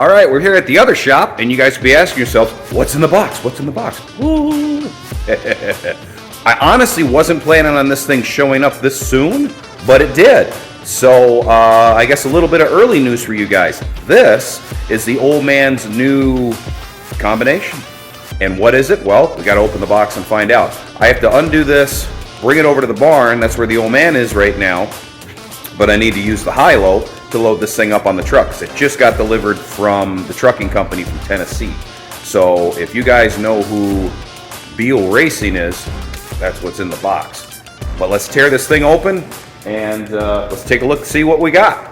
All right, we're here at the other shop, and you guys will be asking yourselves, what's in the box? What's in the box? I honestly wasn't planning on this thing showing up this soon, but it did. So I guess a little bit of early news for you guys. This is the old man's new combination. And what is it? Well, we got to open the box and find out. I have to undo this, bring it over to the barn. That's where the old man is right now. But I need to use the high-low to load this thing up on the truck, because it just got delivered from the trucking company from Tennessee. So if you guys know who Beal Racing is, that's what's in the box. But let's tear this thing open and let's take a look and see what we got.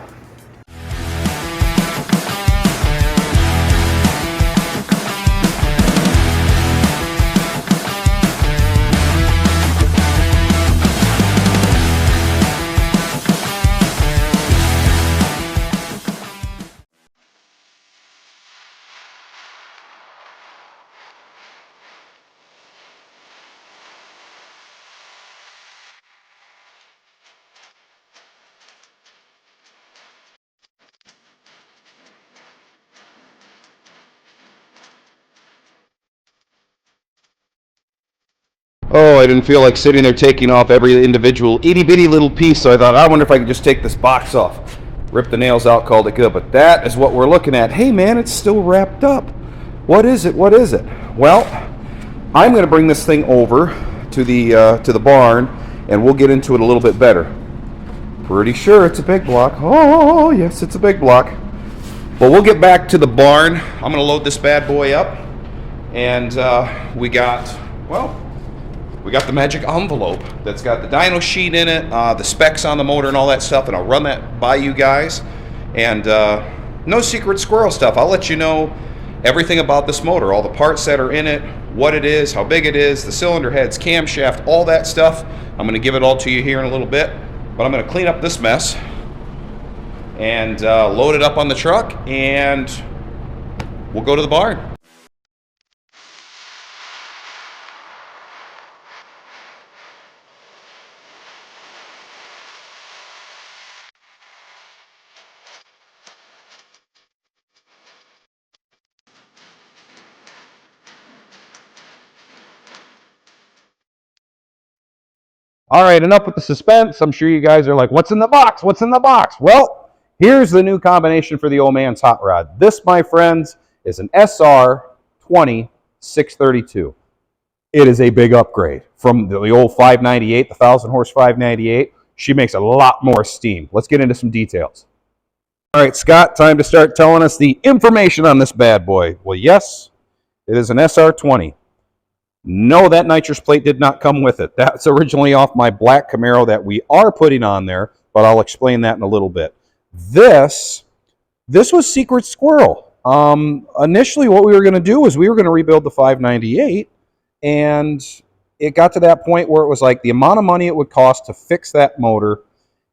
Oh, I didn't feel like sitting there taking off every individual itty bitty little piece, so I thought, I wonder if I could just take this box off. Rip the nails out, called it good. But that is what we're looking at. Hey man, it's still wrapped up. What is it? What is it? Well, I'm going to bring this thing over to the barn, and we'll get into it a little bit better. Pretty sure it's a big block. Oh yes, it's a big block. But we'll get back to the barn. I'm going to load this bad boy up, and we got the magic envelope that's got the dyno sheet in it, the specs on the motor and all that stuff, and I'll run that by you guys. And no secret squirrel stuff. I'll let you know everything about this motor, all the parts that are in it, what it is, how big it is, the cylinder heads, camshaft, all that stuff. I'm going to give it all to you here in a little bit, but I'm going to clean up this mess and load it up on the truck, and we'll go to the barn. All right, enough with the suspense. I'm sure you guys are like, what's in the box? What's in the box? Well, here's the new combination for the old man's hot rod. This, my friends, is an SR20 632. It is a big upgrade from the old 598, the 1,000 horse 598. She makes a lot more steam. Let's get into some details. All right, Scott, time to start telling us the information on this bad boy. Well, yes, it is an SR20. No, that nitrous plate did not come with it. That's originally off my black Camaro that we are putting on there, but I'll explain that in a little bit. This was Secret Squirrel. Initially, what we were going to do is we were going to rebuild the 598, and it got to that point where it was like the amount of money it would cost to fix that motor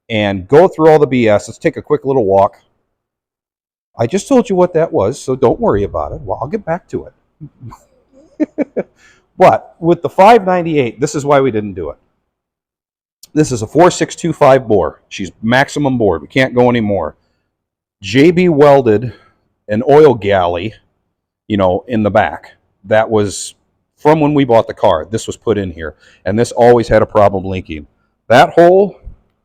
and go through all the BS. Let's take a quick little walk. I just told you what that was, so don't worry about it. Well, I'll get back to it. But with the 598, this is why we didn't do it. This is a 4625 bore. She's maximum bored. We can't go anymore. JB welded an oil galley, in the back. That was from when we bought the car. This was put in here, and this always had a problem leaking. That hole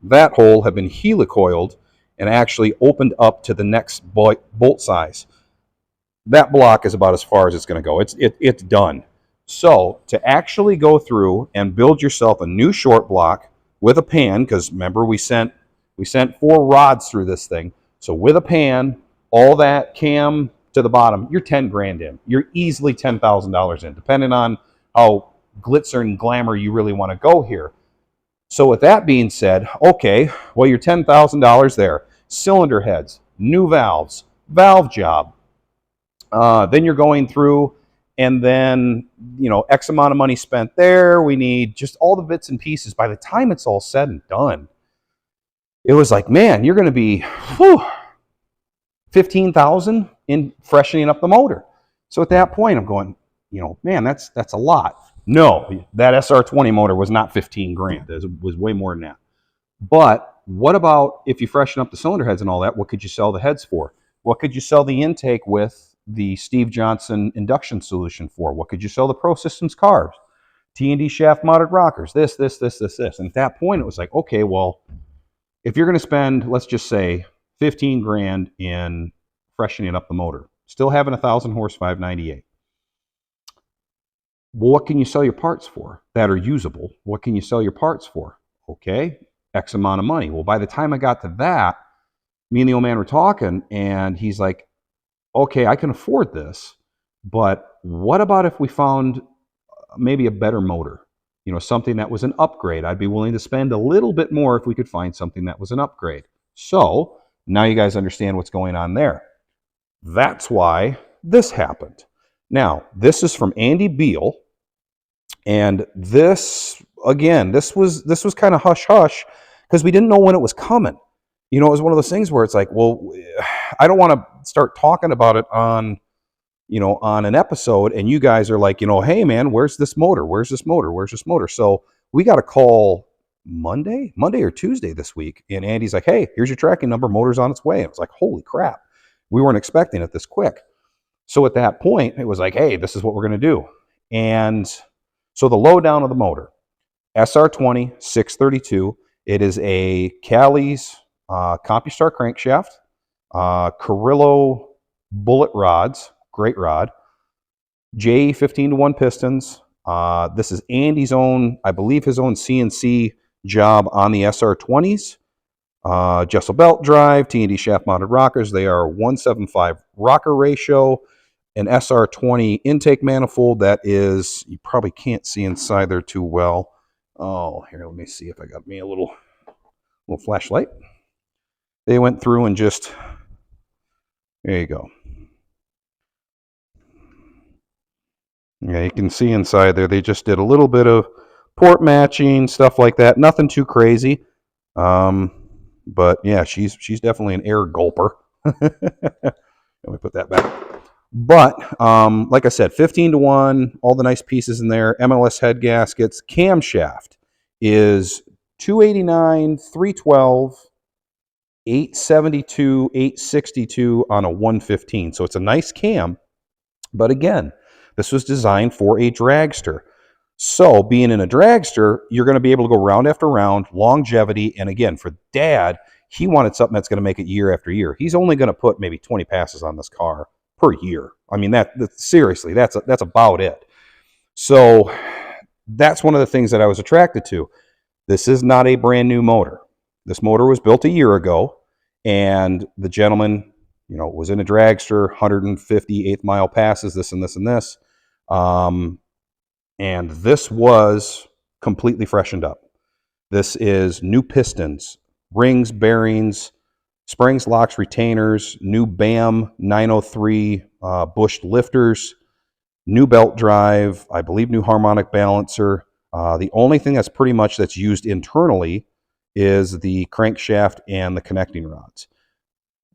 had been helicoiled and actually opened up to the next bolt size. That block is about as far as it's going to go. It's done. So to actually go through and build yourself a new short block with a pan, because remember we sent 4 rods through this thing. So with a pan, all that cam to the bottom, you're 10 grand in. You're easily $10,000 in, depending on how glitzer and glamour you really want to go here. So with that being said, okay, well, you're $10,000 there. Cylinder heads, new valves, valve job. Then you're going through, and then, X amount of money spent there. We need just all the bits and pieces. By the time it's all said and done, it was like, man, you're going to be $15,000 in freshening up the motor. So at that point, I'm going, man, that's a lot. No, that SR20 motor was not 15 grand. It was way more than that. But what about if you freshen up the cylinder heads and all that? What could you sell the heads for? What could you sell the intake with the Steve Johnson induction solution for? What could you sell the Pro Systems carbs? T&D shaft mounted rockers, this. And at that point, it was like, okay, well, if you're going to spend, let's just say, 15 grand in freshening up the motor, still having 1,000 horse 598, well, what can you sell your parts for that are usable? What can you sell your parts for? Okay, X amount of money. Well, by the time I got to that, me and the old man were talking, and he's like, okay, I can afford this, but what about if we found maybe a better motor? You know, something that was an upgrade. I'd be willing to spend a little bit more if we could find something that was an upgrade. So now you guys understand what's going on there. That's why this happened. Now, this is from Andy Beal, and this, again, this was kind of hush-hush because we didn't know when it was coming. You know, it was one of those things where it's like, well, I don't want to start talking about it on, you know, on an episode, and you guys are like, you know, hey man, where's this motor? Where's this motor? Where's this motor? So we got a call Monday or Tuesday this week, and Andy's like, hey, here's your tracking number, motor's on its way. And it was like, holy crap, we weren't expecting it this quick. So at that point, it was like, hey, this is what we're going to do. And so the lowdown of the motor, SR20 632, it is a Cali's CompuStar crankshaft, Carrillo bullet rods, great rod, J 15-to-1 pistons. This is Andy's own, I believe his own CNC job on the SR20s. Jessel belt drive, T&D shaft mounted rockers. They are 175 rocker ratio, an SR20 intake manifold that is, you probably can't see inside there too well. Oh, here, let me see if I got me a little flashlight. They went through and just, there you go. Yeah, you can see inside there, they just did a little bit of port matching, stuff like that. Nothing too crazy. But yeah, she's definitely an air gulper. Let me put that back. But like I said, 15-to-1, all the nice pieces in there. MLS head gaskets. Camshaft is 289, 312, 872, 862 on a 115. So it's a nice cam. But again, this was designed for a dragster. So being in a dragster, you're going to be able to go round after round, longevity. And again, for Dad, he wanted something that's going to make it year after year. He's only going to put maybe 20 passes on this car per year. I mean, seriously, that's about it. So that's one of the things that I was attracted to. This is not a brand new motor. This motor was built a year ago, and the gentleman, you know, was in a dragster, 150 eighth mile passes, this and this and this. And this was completely freshened up. This is new pistons, rings, bearings, springs, locks, retainers, new BAM 903 bushed lifters, new belt drive, I believe new harmonic balancer. The only thing that's pretty much that's used internally is the crankshaft and the connecting rods.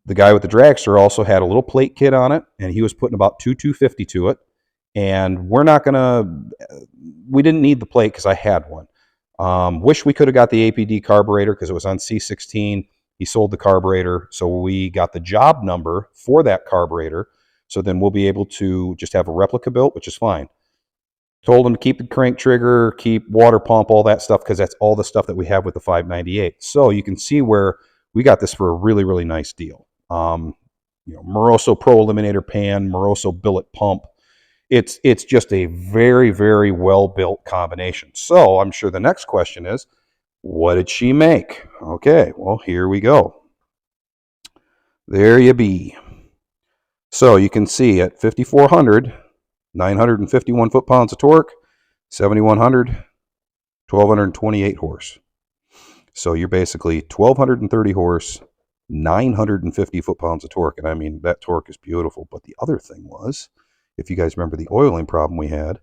The guy with the dragster also had a little plate kit on it, and he was putting about 250 to it. And we didn't need the plate because I had one. Wish we could have got the APD carburetor because it was on C16. He sold the carburetor, so we got the job number for that carburetor. So then we'll be able to just have a replica built, which is fine. Told him to keep the crank trigger, keep water pump, all that stuff, because that's all the stuff that we have with the 598. So you can see where we got this for a really, really nice deal. Moroso Pro Eliminator pan, Moroso billet pump. It's just a very, very well-built combination. So I'm sure the next question is, what did she make? Okay, well, here we go. There you be. So you can see at 5,400, 951 foot-pounds of torque, 7,100, 1,228 horse. So you're basically 1,230 horse, 950 foot-pounds of torque. And I mean, that torque is beautiful. But the other thing was, if you guys remember the oiling problem we had,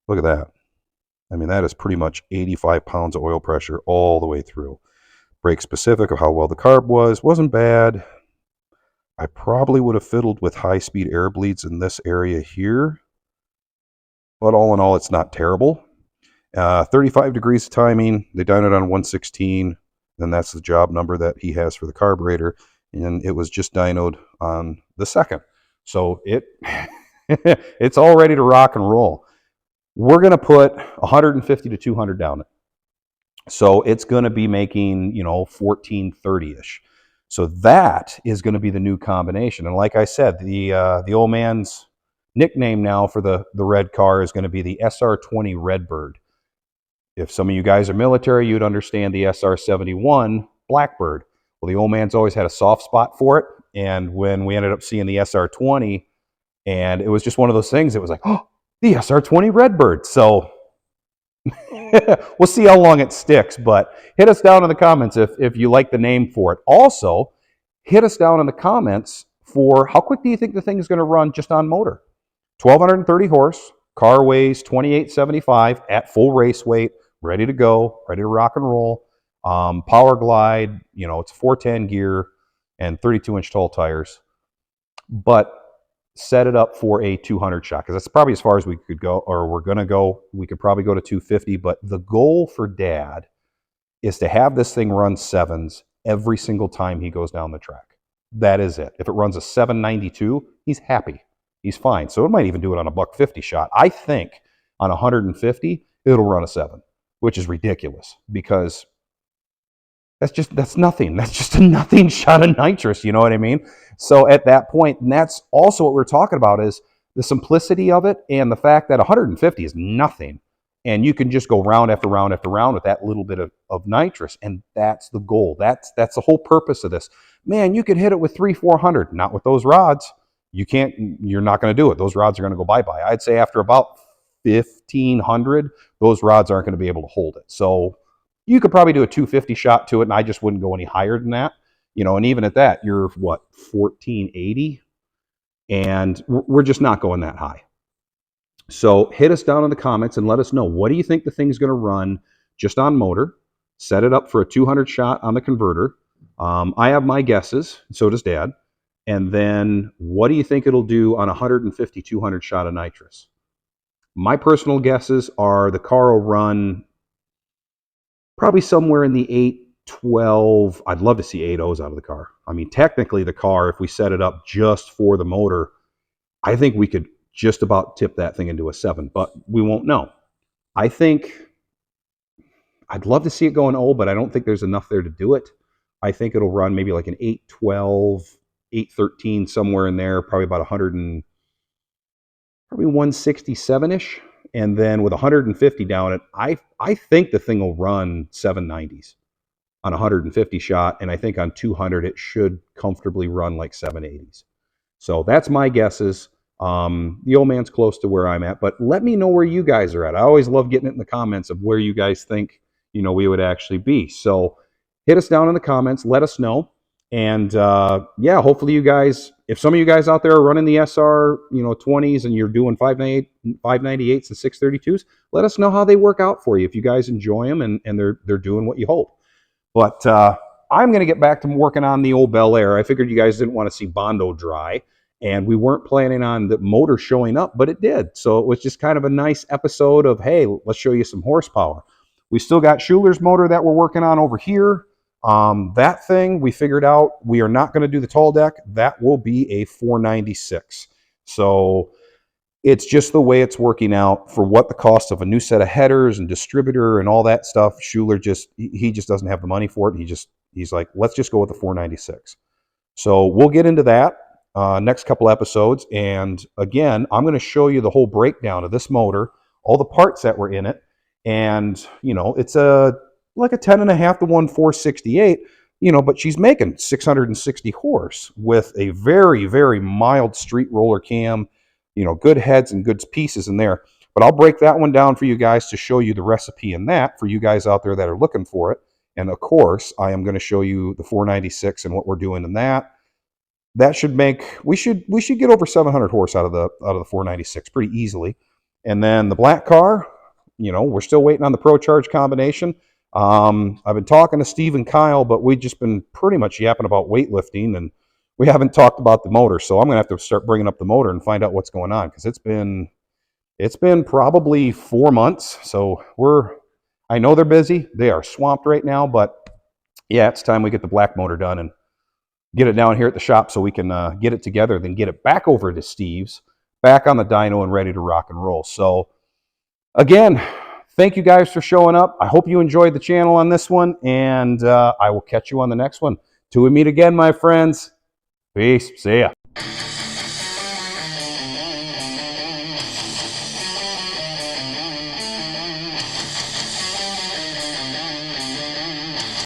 look at that. I mean, that is pretty much 85 pounds of oil pressure all the way through. Brake specific of how well the carb wasn't bad. I probably would have fiddled with high-speed air bleeds in this area here. But all in all, it's not terrible. 35 degrees of timing. They done it on 116. Then that's the job number that he has for the carburetor. and it was just dynoed on the 2nd. So it's all ready to rock and roll. We're going to put 150 to 200 down it. So it's going to be making, 1430-ish. So that is going to be the new combination. And like I said, the old man's nickname now for the red car is going to be the SR20 Redbird. If some of you guys are military, you'd understand the SR71 Blackbird. Well, the old man's always had a soft spot for it. And when we ended up seeing the SR20, and it was just one of those things, it was like, oh, the SR20 Redbird. So we'll see how long it sticks, but hit us down in the comments if you like the name for it. Also, hit us down in the comments for how quick do you think the thing is going to run just on motor. 1,230 horse, car weighs 2875 at full race weight, ready to go, ready to rock and roll. Power glide, it's 410 gear and 32-inch tall tires. But set it up for a 200 shot, because that's probably as far as we could go, or we're going to go. We could probably go to 250, but the goal for Dad is to have this thing run 7s every single time he goes down the track. That is it. If it runs a 792, he's happy. He's fine. So it might even do it on a $150 shot. I think on 150, it'll run a 7, which is ridiculous, because that's nothing. That's just a nothing shot of nitrous, you know what I mean? So at that point, and that's also what we're talking about, is the simplicity of it and the fact that 150 is nothing. And you can just go round after round after round with that little bit of nitrous. And that's the goal. That's the whole purpose of this. Man, you could hit it with 300-400, not with those rods. You're not going to do it. Those rods are going to go bye-bye. I'd say after about 1,500, those rods aren't going to be able to hold it. So you could probably do a 250 shot to it, and I just wouldn't go any higher than that. And even at that, you're what, 1480? And we're just not going that high. So hit us down in the comments and let us know, what do you think the thing's going to run just on motor? Set it up for a 200 shot on the converter. I have my guesses, so does Dad. And then what do you think it'll do on 150, 200 shot of nitrous? My personal guesses are the car will run probably somewhere in the 812. I'd love to see 8.0s out of the car. I mean, technically the car, if we set it up just for the motor, I think we could just about tip that thing into a 7, but we won't know. I think I'd love to see it go an 0, but I don't think there's enough there to do it. I think it'll run maybe like an 812, 813, somewhere in there, probably about 167-ish. And then with 150 down it, I think the thing will run 790s on 150 shot, and I think on 200 it should comfortably run like 780s. So that's my guesses. The old man's close to where I'm at, but let me know where you guys are at. I always love getting it in the comments of where you guys think we would actually be. So hit us down in the comments, let us know. And yeah, hopefully you guys, if some of you guys out there are running the SR 20s and you're doing 598s and 632s, let us know how they work out for you, if you guys enjoy them and they're doing what you hope. But I'm going to get back to working on the old Bel Air. I figured you guys didn't want to see Bondo dry, and we weren't planning on the motor showing up, but it did. So it was just kind of a nice episode of, hey, let's show you some horsepower. We still got Schuler's motor that we're working on over here. That thing we figured out, we are not going to do the tall deck. That will be a 496. So it's just the way it's working out for what the cost of a new set of headers and distributor and all that stuff. Schuler he just doesn't have the money for it. He's like, let's just go with the 496. So we'll get into that next couple episodes. And again, I'm going to show you the whole breakdown of this motor, all the parts that were in it. And, it's like a 10.5 to 1 468, but she's making 660 horse with a very, very mild street roller cam, good heads and good pieces in there. But I'll break that one down for you guys to show you the recipe in that for you guys out there that are looking for it. And of course, I am going to show you the 496 and what we're doing in that. That should we should get over 700 horse out of the 496 pretty easily. And then the black car, we're still waiting on the Pro Charge combination. I've been talking to Steve and Kyle, but we've just been pretty much yapping about weightlifting, and we haven't talked about the motor. So I'm going to have to start bringing up the motor and find out what's going on, because it's been probably 4 months. So I know they're busy. They are swamped right now, but yeah, it's time we get the black motor done. And get it down here at the shop so we can get it together, then get it back over to Steve's, back on the dyno and ready to rock and roll. So again, thank you guys for showing up. I hope you enjoyed the channel on this one, and I will catch you on the next one. Till we meet again, my friends. Peace. See ya.